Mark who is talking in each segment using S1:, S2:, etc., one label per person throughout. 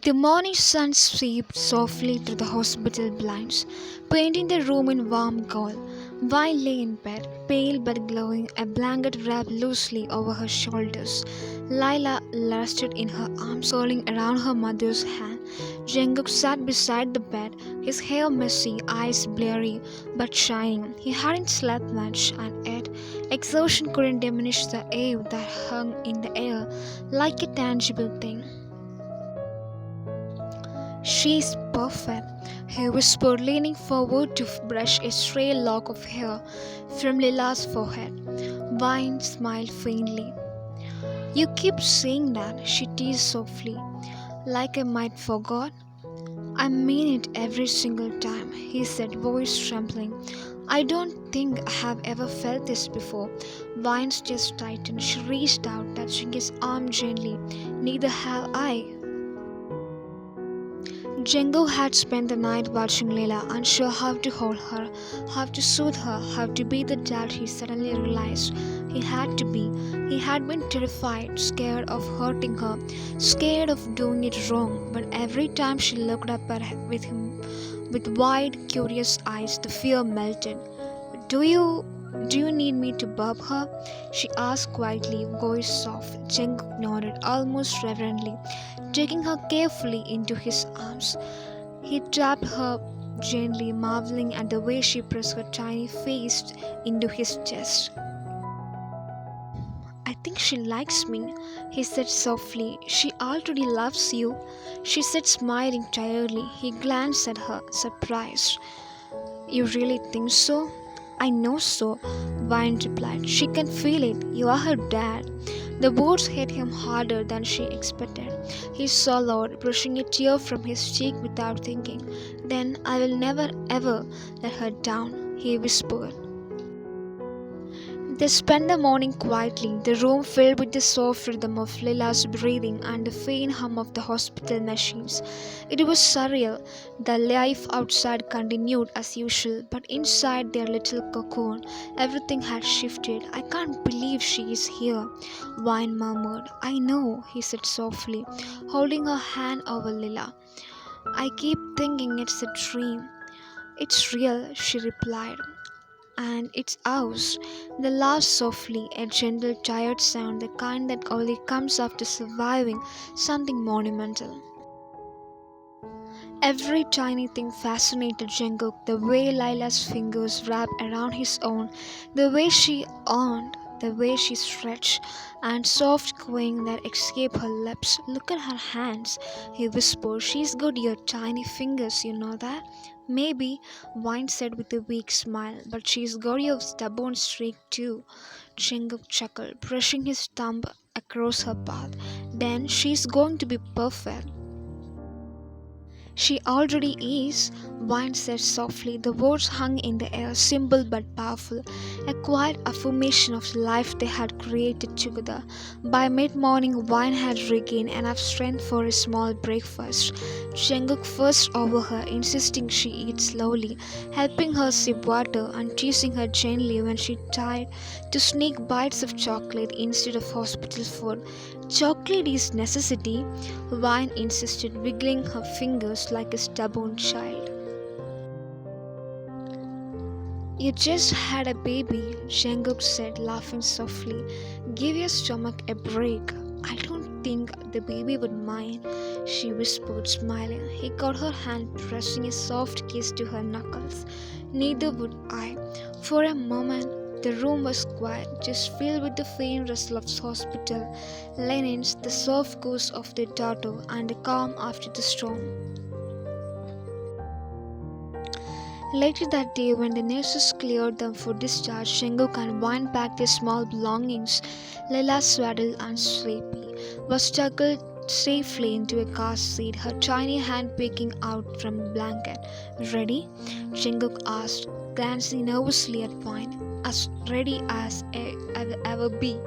S1: The morning sun swept softly through the hospital blinds, painting the room in warm gold. Vi lay in bed, pale but glowing, a blanket wrapped loosely over her shoulders. Lila rested in her arms, curling around her mother's hand. Jungkook sat beside the bed, his hair messy, eyes blurry but shining. He hadn't slept much, and yet exhaustion couldn't diminish the awe that hung in the air like a tangible thing. She's perfect, he whispered, leaning forward to brush a stray lock of hair from Lila's forehead. Vine smiled faintly. You keep saying that, she teased softly, like I might forgot. I mean it every single time, he said, voice trembling. I don't think I have ever felt this before. Vine's chest tightened. She reached out, touching his arm gently. Neither have I. Django had spent the night watching Lila, unsure how to hold her, how to soothe her, how to be the dad he suddenly realized he had to be. He had been terrified, scared of hurting her, scared of doing it wrong, but every time she looked up at him with wide, curious eyes, the fear melted. Do you do you need me to burp her? She asked quietly, voice soft. Jungkook nodded almost reverently, taking her carefully into his arms. He tapped her gently, marveling at the way she pressed her tiny face into his chest. I think she likes me, he said softly. She already loves you, she said, smiling tiredly. He glanced at her, surprised. You really think so? I know so, Vine replied. She can feel it. You are her dad. The words hit him harder than she expected. He swallowed, brushing a tear from his cheek without thinking. Then I will never ever let her down, he whispered. They spent the morning quietly, the room filled with the soft rhythm of Lila's breathing and the faint hum of the hospital machines. It was surreal. The life outside continued as usual, but inside their little cocoon, everything had shifted. I can't believe she is here, Vine murmured. I know, he said softly, holding her hand over Lila. I keep thinking it's a dream. It's real, she replied, and it's ours. They laughed softly, a gentle, tired sound, the kind that only comes after surviving something monumental. Every tiny thing fascinated Jungkook, the way Lila's fingers wrapped around his own, the way she yawned, the way she stretched, and soft cooing that escaped her lips. Look at her hands, he whispered. She's got your tiny fingers, you know that? Maybe, Vine said with a weak smile, but she's got your stubborn streak too. Jungkook chuckled, brushing his thumb across her path. Then she's going to be perfect. She already is, Vine said softly. The words hung in the air, simple but powerful, a quiet affirmation of the life they had created together. By mid-morning, Vine had regained enough strength for a small breakfast. Jungkook fussed over her, insisting she eat slowly, helping her sip water and teasing her gently when she tried to sneak bites of chocolate instead of hospital food. Chocolate is necessity, Vine insisted, wiggling her fingers like a stubborn child. You just had a baby, Jungkook said, laughing softly. Give your stomach a break. I don't think the baby would mind, she whispered, smiling. He caught her hand, pressing a soft kiss to her knuckles. Neither would I. For a moment, the room was quiet, just filled with the faint rustle of hospital linens, the soft ghost of the daughter, and the calm after the storm. Later that day, when the nurses cleared them for discharge, Jungkook and Vine packed their small belongings. Lila, swaddled and sleepy, was tucked safely into a car seat, her tiny hand peeking out from the blanket. Ready? Jungkook asked, glancing nervously at Vine. As ready as I will ever be,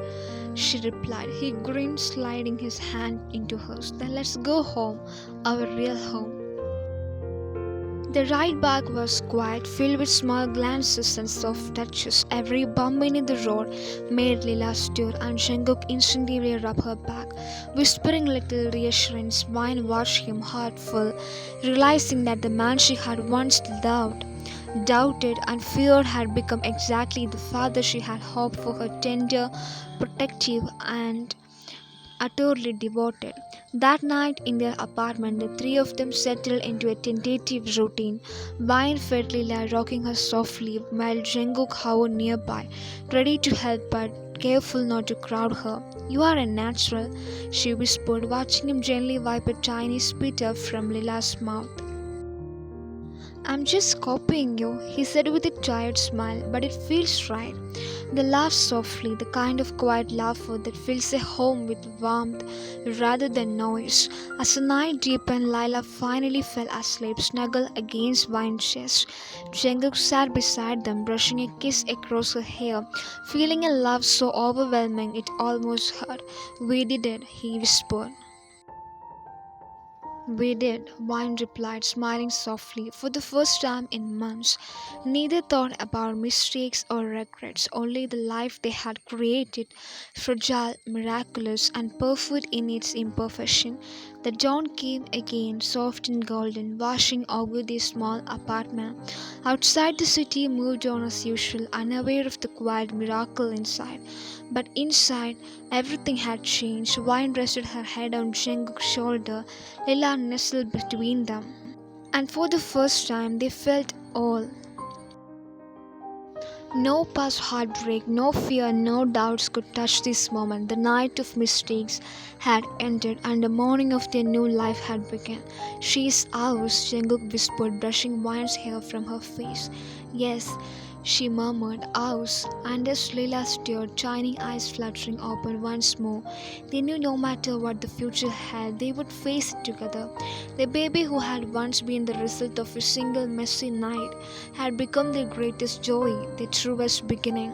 S1: she replied. He grinned, sliding his hand into hers. Then let's go home, our real home. The ride back was quiet, filled with small glances and soft touches. Every bump in the road made Lila stir, and Jungkook instinctively rubbed her back, whispering little reassurance. Vine watched him, heart full, realizing that the man she had once loved, doubted, and feared had become exactly the father she had hoped for, her tender, protective, and utterly devoted. That night in their apartment, the three of them settled into a tentative routine. Vine fed Lila, rocking her softly, while Jungkook hovered nearby, ready to help but careful not to crowd her. "You are a natural," she whispered, watching him gently wipe a tiny spittle from Lila's mouth. "I'm just copying you," he said with a tired smile, "but it feels right." They laughed softly, the kind of quiet laughter that fills a home with warmth rather than noise. As the night deepened, Lila finally fell asleep, snuggled against Vine's chest. Jungkook sat beside them, brushing a kiss across her hair, feeling a love so overwhelming it almost hurt. "We did it," he whispered. "We did," Vine replied, smiling softly. For the first time in months, neither thought about mistakes or regrets, only the life they had created, fragile, miraculous, and perfect in its imperfection. The dawn came again, soft and golden, washing over the small apartment. Outside, the city moved on as usual, unaware of the quiet miracle inside. But inside, everything had changed. Vine rested her head on Jungkook's shoulder, Lila nestled between them, and for the first time they felt all. No past heartbreak, no fear, no doubts could touch this moment. The night of mistakes had ended and the morning of their new life had begun. "She is ours," Jungkook whispered, brushing Vine's hair from her face. "Yes," she murmured, "ours." And as Lila stirred, tiny eyes fluttering open once more, they knew no matter what the future held, they would face it together. The baby who had once been the result of a single messy night had become their greatest joy, their truest beginning.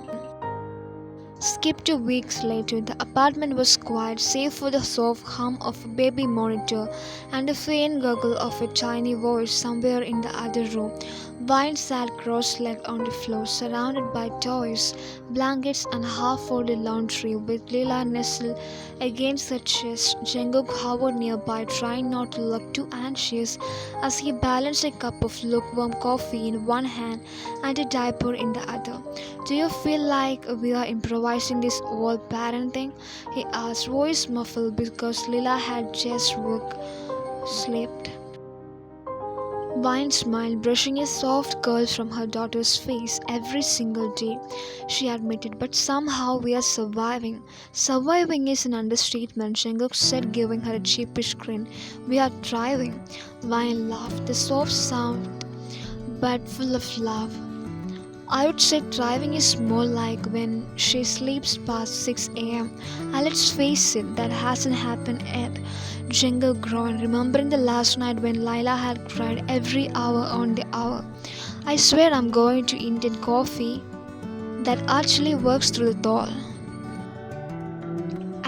S1: Skip to weeks later, the apartment was quiet save for the soft hum of a baby monitor and the faint gurgle of a tiny voice somewhere in the other room. Vine sat cross-legged on the floor, surrounded by toys, blankets, and half-folded laundry, with Lila nestled against her chest. Jungkook hovered nearby, trying not to look too anxious as he balanced a cup of lukewarm coffee in one hand and a diaper in the other. "Do you feel like we are improvising this whole parent thing?" he asked, voice muffled because Lila had just slept. Vine smiled, brushing a soft curl from her daughter's face. "Every single day," she admitted, "but somehow we are surviving." "Surviving is an understatement," Jungkook said, giving her a cheapish grin. "We are thriving." Vine laughed, the soft sound but full of love. "I would say thriving is more like when she sleeps past 6 a.m. And let's face it, that hasn't happened yet." Jungkook groaned, remembering the last night when Lila had cried every hour on the hour. "I swear I'm going to Indian coffee that actually works through the door."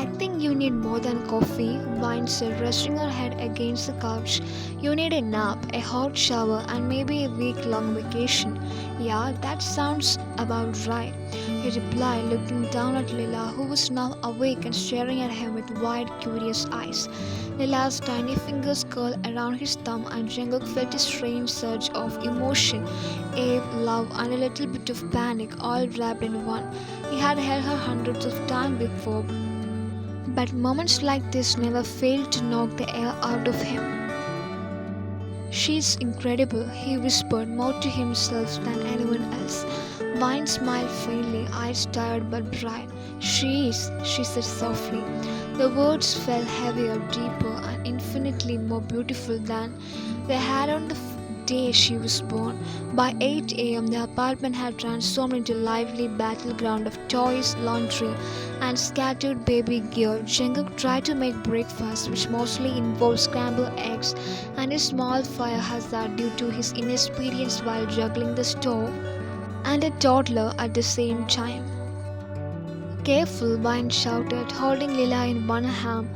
S1: "I think you need more than coffee," Vine said, resting her head against the couch. "You need a nap, a hot shower, and maybe a week-long vacation." "Yeah, that sounds about right," he replied, looking down at Lila, who was now awake and staring at him with wide, curious eyes. Lila's tiny fingers curled around his thumb, and Jungkook felt a strange surge of emotion, awe, love, and a little bit of panic, all wrapped in one. He had held her hundreds of times before, but moments like this never failed to knock the air out of him. "She's incredible," he whispered, more to himself than anyone else. Vine smiled faintly, eyes tired but bright. "She is," she said softly. The words fell heavier, deeper, and infinitely more beautiful than they had on the day she was born. By 8 a.m., the apartment had transformed into a lively battleground of toys, laundry, and scattered baby gear. Jungkook tried to make breakfast, which mostly involved scrambled eggs and a small fire hazard due to his inexperience while juggling the stove and a toddler at the same time. "Careful," Vine shouted, holding Lila in one hand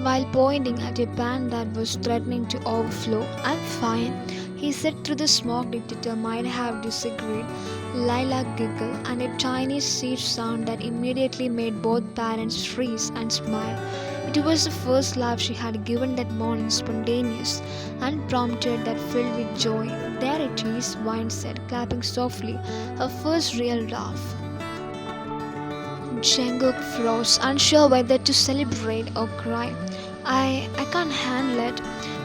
S1: while pointing at a pan that was threatening to overflow. "I'm fine," he said through the smoke detector might have disagreed. Lila giggled, and a tiny sweet sound that immediately made both parents freeze and smile. It was the first laugh she had given that morning, spontaneous, unprompted, that filled with joy. There it is, Vine said, clapping softly, her first real laugh. Jungkook froze, unsure whether to celebrate or cry. I can't handle it,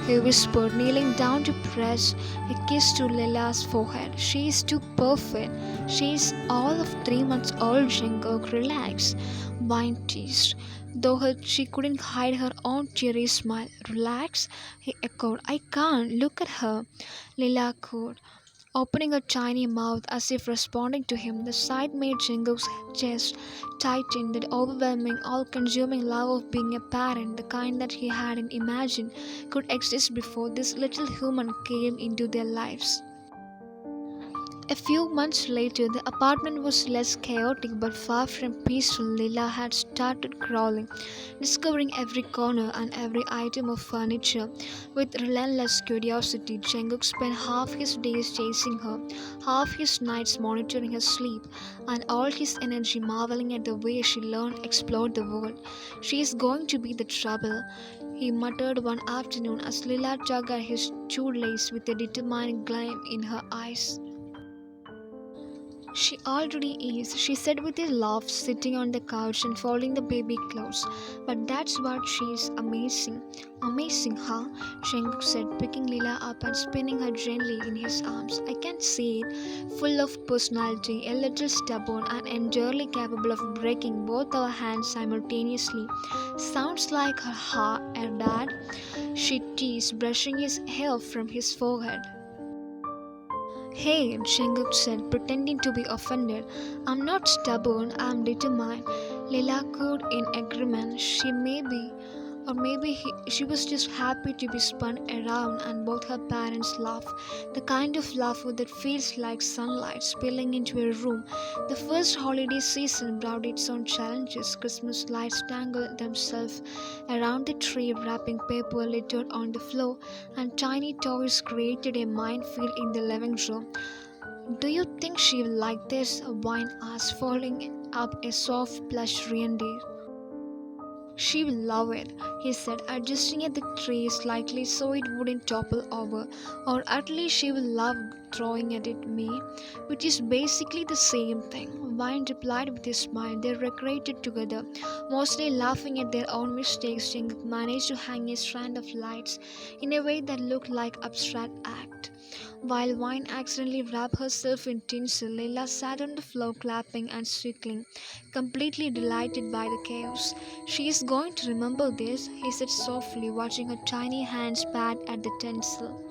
S1: he whispered, kneeling down to press a kiss to Lila's forehead. She is too perfect. She is all of 3 months old, Jungkook. Relax, Vine teased, though she couldn't hide her own teary smile. Relax, he echoed. I can't. Look at her, Lila cooed, opening her tiny mouth as if responding to him. The sight made Jungkook's chest tighten, that overwhelming, all-consuming love of being a parent, the kind that he hadn't imagined could exist before this little human came into their lives. A few months later, the apartment was less chaotic but far from peaceful. Lila had started crawling, discovering every corner and every item of furniture with relentless curiosity. Jungkook spent half his days chasing her, half his nights monitoring her sleep, and all his energy marveling at the way she learned, explored the world. She is going to be the trouble, he muttered one afternoon as Lila tugged at his shoelace with a determined gleam in her eyes. She already is, she said with a laugh, sitting on the couch and folding the baby clothes. But that's what she's amazing. Amazing, huh? Shenguk said, picking Lila up and spinning her gently in his arms. I can see it, full of personality, a little stubborn and entirely capable of breaking both our hands simultaneously. Sounds like her dad, she teased, brushing his hair from his forehead. Hey, Jungkook said, pretending to be offended. I'm not stubborn, I'm determined. Lila cooed in agreement. She may be, or maybe she was just happy to be spun around, and both her parents laughed. The kind of laughter that feels like sunlight spilling into a room. The first holiday season brought its own challenges. Christmas lights tangled themselves around the tree, wrapping paper littered on the floor, and tiny toys created a minefield in the living room. Do you think she will like this? Wine asked, folding up a soft plush reindeer. She will love it, he said, adjusting at the tray slightly so it wouldn't topple over. Or at least she will love throwing it at me, which is basically the same thing. Vine replied with a smile. They recreated together, mostly laughing at their own mistakes. Jing managed to hang a strand of lights in a way that looked like abstract act. While Vine accidentally wrapped herself in tinsel, Lila sat on the floor clapping and squealing, completely delighted by the chaos. She is going to remember this, he said softly, watching her tiny hands pat at the tinsel.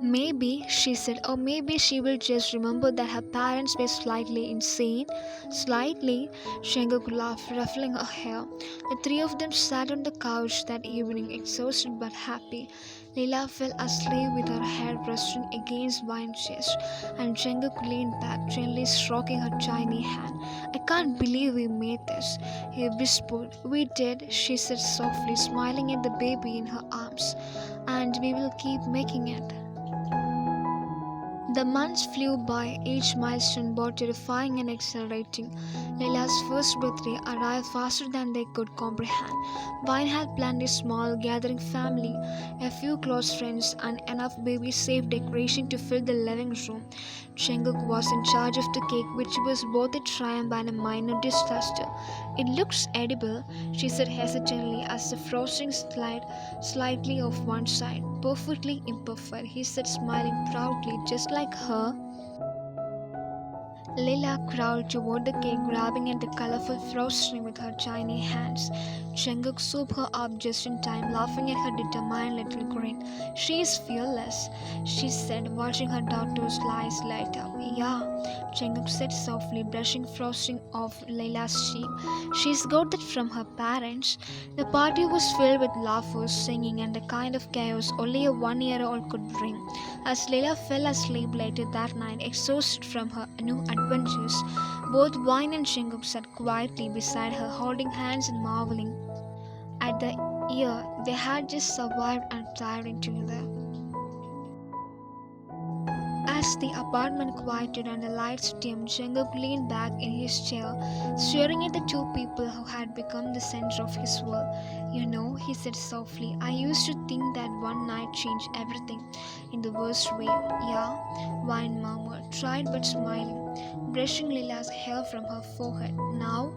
S1: Maybe, she said, or maybe she will just remember that her parents were slightly insane. Slightly, Shenguk laughed, ruffling her hair. The three of them sat on the couch that evening, exhausted but happy. Lila fell asleep with her head resting against Vine's chest, and Shenguk leaned back, gently stroking her tiny hand. I can't believe we made this, he whispered. We did, she said softly, smiling at the baby in her arms. And we will keep making it. The months flew by, each milestone both terrifying and exhilarating. Lila's first birthday arrived faster than they could comprehend. Vine had planned a small gathering family, a few close friends, and enough baby-safe decoration to fill the living room. Jungkook was in charge of the cake, which was both a triumph and a minor disaster. It looks edible, she said hesitantly as the frosting slid slightly off one side. Perfectly imperfect, he said, smiling proudly, just like her. Lila crawled toward the cake, grabbing at the colorful frosting with her tiny hands. Jungkook swooped her up just in time, laughing at her determined little grin. She is fearless, she said, watching her daughter's eyes light up. Yeah, Jungkook said softly, brushing frosting off Lila's cheek. She's got that from her parents. The party was filled with laughter, singing, and the kind of chaos only a 1-year-old could bring. As Lila fell asleep later that night, exhausted from her new adventures, both Vine and Jungkook sat quietly beside her, holding hands and marveling at the year they had just survived and thrived together. As the apartment quieted and the lights dimmed, Jungkook leaned back in his chair, staring at the two people who had become the center of his world. You know, he said softly, I used to think that one night changed everything in the worst way. Yeah, Wine murmured, tried but smiling, brushing Lila's hair from her forehead. Now,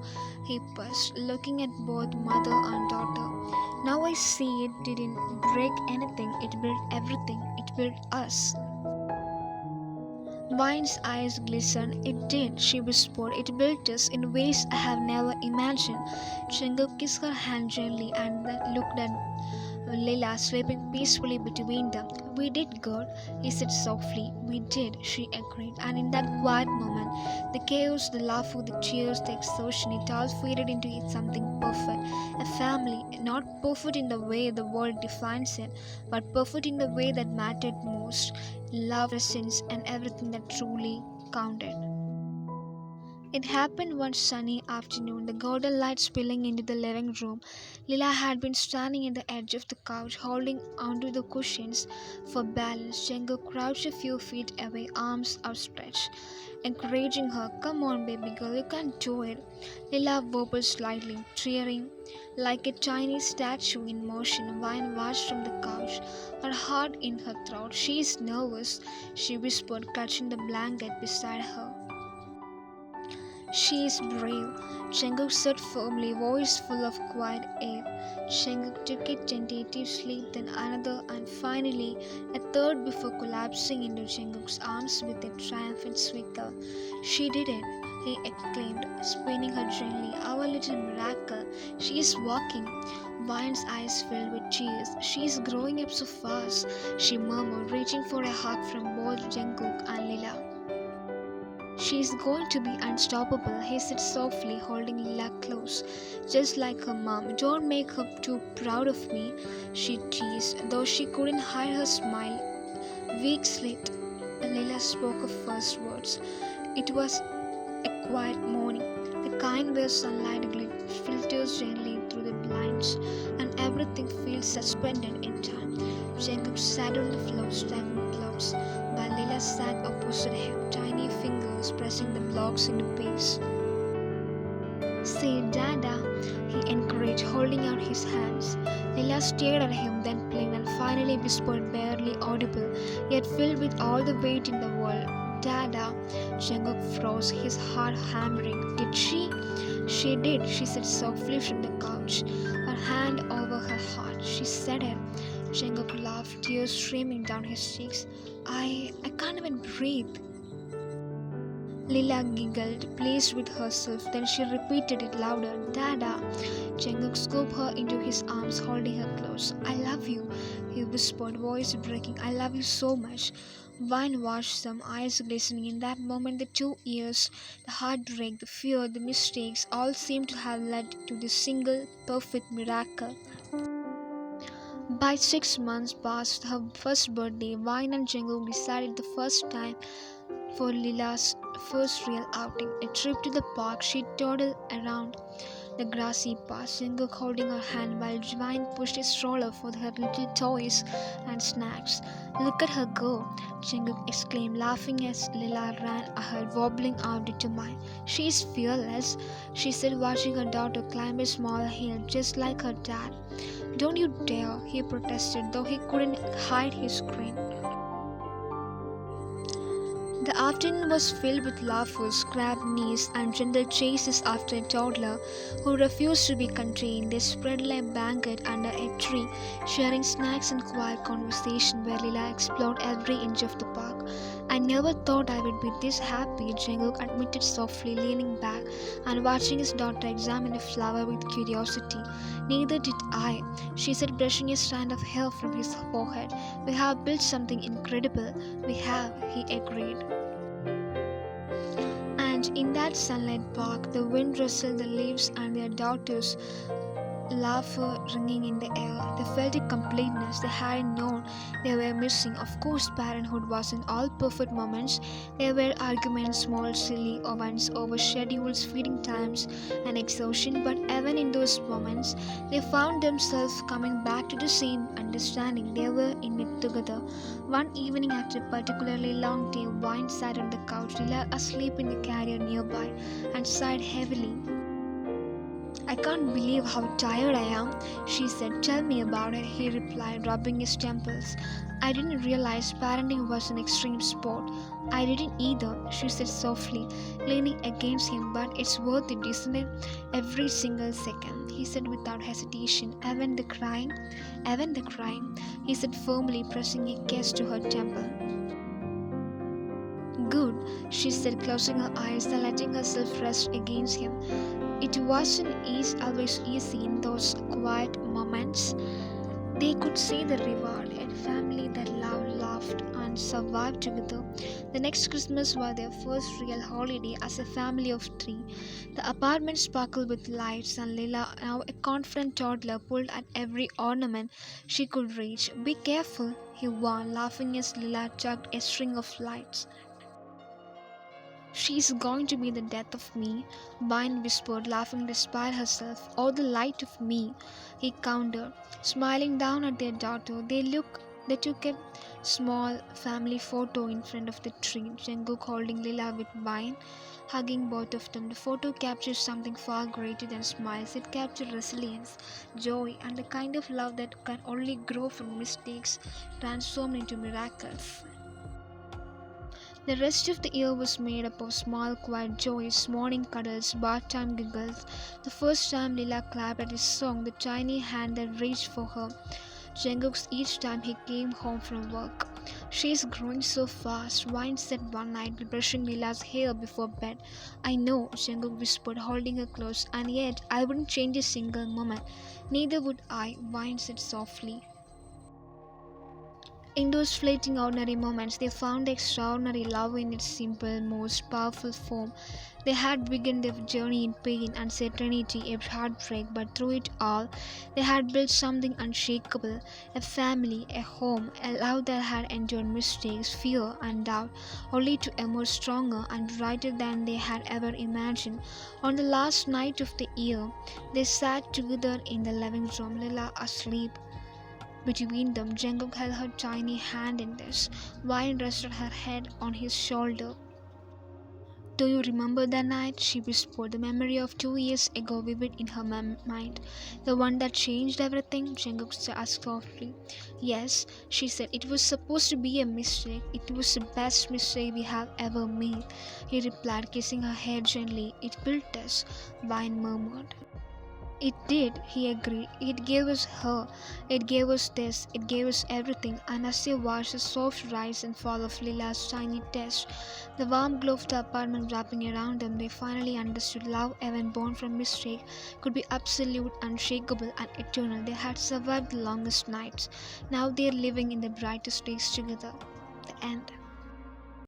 S1: he paused, looking at both mother and daughter. Now I see it didn't break anything, it built everything, it built us. Vine's eyes glistened. It did, she whispered. It built us in ways I have never imagined. Chingo kissed her hand gently and then looked at Lila sleeping peacefully between them. We did good, he said softly. We did, she agreed. And in that quiet moment, the chaos, the laughter, the tears, the exhaustion, it all faded into something perfect. A family, not perfect in the way the world defines it, but perfect in the way that mattered most. Love, presence, and everything that truly counted. It happened one sunny afternoon, the golden light spilling into the living room. Lila had been standing at the edge of the couch, holding onto the cushions for balance. Django crouched a few feet away, arms outstretched, encouraging her. Come on, baby girl, you can do it. Lila wobbled slightly, tearing like a tiny statue in motion. Wine watched from the couch, her heart in her throat. She's nervous, she whispered, clutching the blanket beside her. She is brave, Chenguk said firmly, voice full of quiet air. Chenguk took it tentatively, then another, and finally a third before collapsing into Chenguk's arms with a triumphant swivel. She did it, he exclaimed, spinning her gently. Our little miracle. She is walking. Vine's eyes filled with tears. She is growing up so fast, she murmured, reaching for a hug from both Jungkook and Lila. She is going to be unstoppable, he said softly, holding Lila close. Just like her mom. Don't make her too proud of me, she teased, though she couldn't hide her smile. Weeks later, Lila spoke her first words. It was a quiet morning, the kind where sunlight filters gently through the blinds and everything feels suspended in time. Jacob sat on the floor, stacking clothes, while Lila sat opposite him, tiny fingers pressing the blocks into place. Say, Dada, he encouraged, holding out his hands. Lila stared at him, then blinked and finally whispered, barely audible, yet filled with all the weight in the world. Dada. Jungkook froze, his heart hammering. Did she? She did, she said softly from the couch, her hand over her heart. She said it. Jungkook laughed, tears streaming down his cheeks. I can't even breathe. Lila giggled, pleased with herself. Then she repeated it louder. Dada. Jungkook scooped her into his arms, holding her close. I love you, he whispered, voice breaking. I love you so much. Vine watched them, eyes glistening. In that moment, the 2 years, the heartbreak, the fear, the mistakes, all seemed to have led to this single, perfect miracle. By 6 months past her first birthday, Vine and Jungkook decided the first time for Lila's first real outing, a trip to the park. She toddled around the grassy path, Jungkook holding her hand while Vine pushed a stroller for her little toys and snacks. Look at her go, Jungkook exclaimed, laughing as Lila ran ahead, wobbling out determined. She is fearless, she said, watching her daughter climb a small hill just like her dad. Don't you dare, he protested, though he couldn't hide his grin. The afternoon was filled with laughter, scrapped knees, and gentle chases after a toddler who refused to be contained. They spread like a blanket under a tree, sharing snacks and quiet conversation where Lila explored every inch of the park. I never thought I would be this happy, Jungkook admitted softly, leaning back and watching his daughter examine a flower with curiosity. Neither did I, she said, brushing a strand of hair from his forehead. We have built something incredible. We have, he agreed. And in that sunlight park, the wind rustled the leaves and their daughters laughter ringing in the air. They felt a completeness they hadn't known they were missing. Of course, parenthood wasn't all perfect moments. There were arguments, small, silly ones over schedules, feeding times, and exhaustion. But even in those moments, they found themselves coming back to the same understanding. They were in it together. One evening, after a particularly long day, Wine sat on the couch, Lila asleep in the carrier nearby, and sighed heavily. I can't believe how tired I am, she said. Tell me about it, he replied, rubbing his temples. I didn't realize parenting was an extreme sport. I didn't either, she said softly, leaning against him. But it's worth it, isn't it? Every single second, he said without hesitation. Even the crying? Even the crying, he said firmly, pressing a kiss to her temple. Good, she said, closing her eyes and letting herself rest against him. It wasn't always easy in those quiet moments. They could see the reward, a family that loved, laughed, and survived together. The next Christmas was their first real holiday as a family of three. The apartment sparkled with lights, and Lila, now a confident toddler, pulled at every ornament she could reach. Be careful, he warned, laughing as Lila tugged a string of lights. She's going to be the death of me, Vine whispered, laughing despite herself. Or the light of me, he countered, smiling down at their daughter. They took a small family photo in front of the tree, Jungkook holding Lila with Vine, hugging both of them. The photo captured something far greater than smiles. It captured resilience, joy, and the kind of love that can only grow from mistakes transformed into miracles. The rest of the year was made up of small, quiet joys, morning cuddles, bath time giggles. The first time Lila clapped at his song, the tiny hand that reached for her. Jungkook's each time he came home from work. She's growing so fast, Wine said one night while brushing Lila's hair before bed. I know, Jungkook whispered, holding her close, and yet I wouldn't change a single moment. Neither would I, Wine said softly. In those fleeting ordinary moments, they found the extraordinary love in its simple, most powerful form. They had begun their journey in pain, uncertainty, a heartbreak, but through it all, they had built something unshakable, a family, a home, a love that had endured mistakes, fear, and doubt, only to emerge stronger and brighter than they had ever imagined. On the last night of the year, they sat together in the living room, Lila asleep. Between them, Jungkook held her tiny hand in his, Vine rested her head on his shoulder. Do you remember that night? She whispered, the memory of 2 years ago vivid in her mind. The one that changed everything? Jungkook asked softly. Yes, she said. It was supposed to be a mistake. It was the best mistake we have ever made. He replied, kissing her hair gently. It built us, Vine murmured. It did, he agreed. It gave us her. It gave us this. It gave us everything. And as they watched the soft rise and fall of Lila's tiny test, the warm glow of the apartment wrapping around them, they finally understood love, even born from mistake, could be absolute, unshakable, and eternal. They had survived the longest nights. Now they are living in the brightest days together. The end.